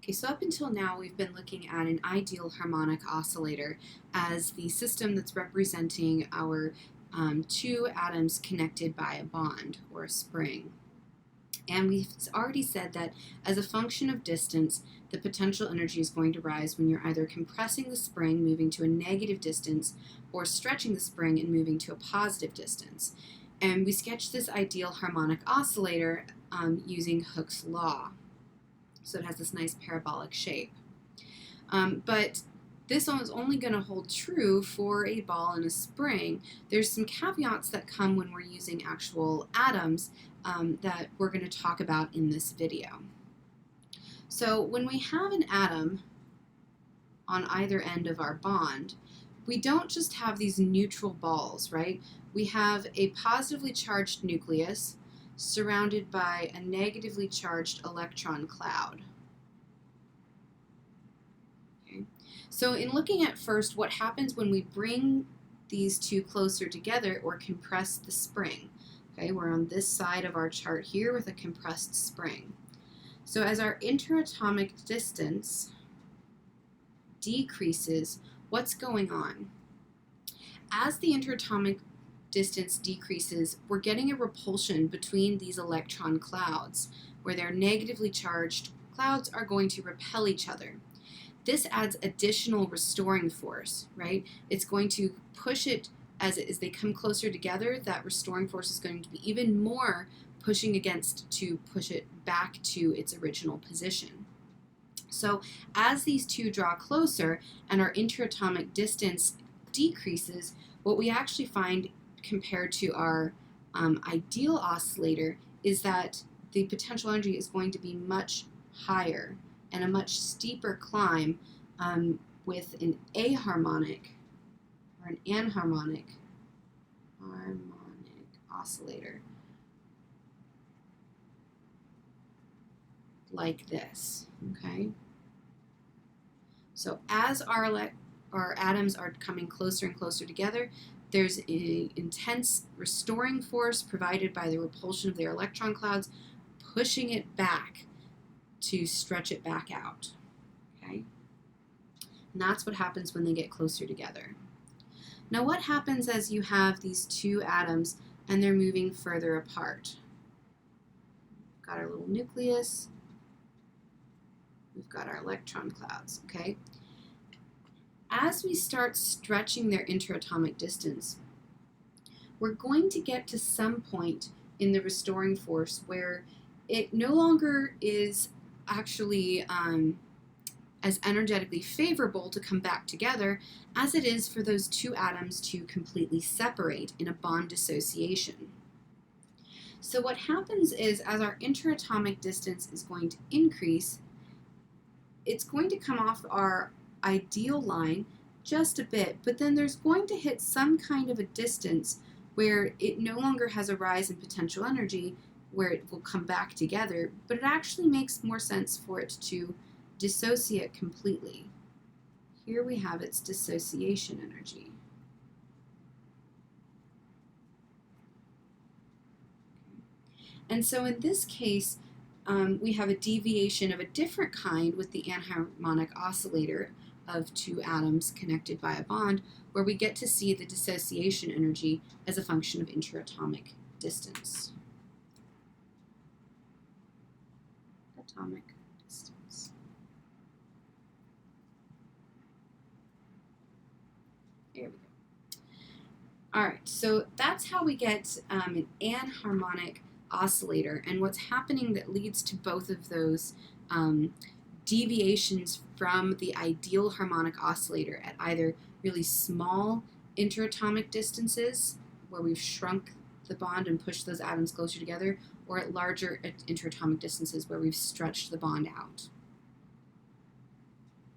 Okay, so up until now, we've been looking at an ideal harmonic oscillator as the system that's representing our two atoms connected by a bond or a spring. And we've already said that as a function of distance, the potential energy is going to rise when you're either compressing the spring, moving to a negative distance, or stretching the spring and moving to a positive distance. And we sketched this ideal harmonic oscillator using Hooke's law. So it has this nice parabolic shape. But this one is only going to hold true for a ball and a spring. There's some caveats that come when we're using actual atoms that we're going to talk about in this video. So when we have an atom on either end of our bond, we don't just have these neutral balls, right? We have a positively charged nucleus surrounded by a negatively charged electron cloud. Okay. So in looking at first what happens when we bring these two closer together or compress the spring. Okay, we're on this side of our chart here with a compressed spring. So as our interatomic distance decreases, what's going on? As the interatomic distance decreases, we're getting a repulsion between these electron clouds, where their negatively charged clouds are going to repel each other. This adds additional restoring force, right? It's going to push it as they come closer together. That restoring force is going to be even more pushing against to push it back to its original position. So as these two draw closer and our interatomic distance decreases, what we actually find compared to our ideal oscillator is that the potential energy is going to be much higher and a much steeper climb with an aharmonic or an anharmonic oscillator like this, okay? So as our atoms are coming closer and closer together, there's an intense restoring force provided by the repulsion of their electron clouds, pushing it back to stretch it back out, okay? And that's what happens when they get closer together. Now what happens as you have these two atoms and they're moving further apart? We've got our little nucleus, we've got our electron clouds, okay? As we start stretching their interatomic distance, we're going to get to some point in the restoring force where it no longer is actually as energetically favorable to come back together as it is for those two atoms to completely separate in a bond dissociation. So what happens is as our interatomic distance is going to increase, it's going to come off our ideal line just a bit, but then there's going to hit some kind of a distance where it no longer has a rise in potential energy, where it will come back together, but it actually makes more sense for it to dissociate completely. Here we have its dissociation energy. And so in this case, we have a deviation of a different kind with the anharmonic oscillator of two atoms connected by a bond, where we get to see the dissociation energy as a function of interatomic distance. Atomic distance. There we go. All right, so that's how we get an anharmonic oscillator, and what's happening that leads to both of those deviations from the ideal harmonic oscillator at either really small interatomic distances, where we've shrunk the bond and pushed those atoms closer together, or at larger interatomic distances where we've stretched the bond out.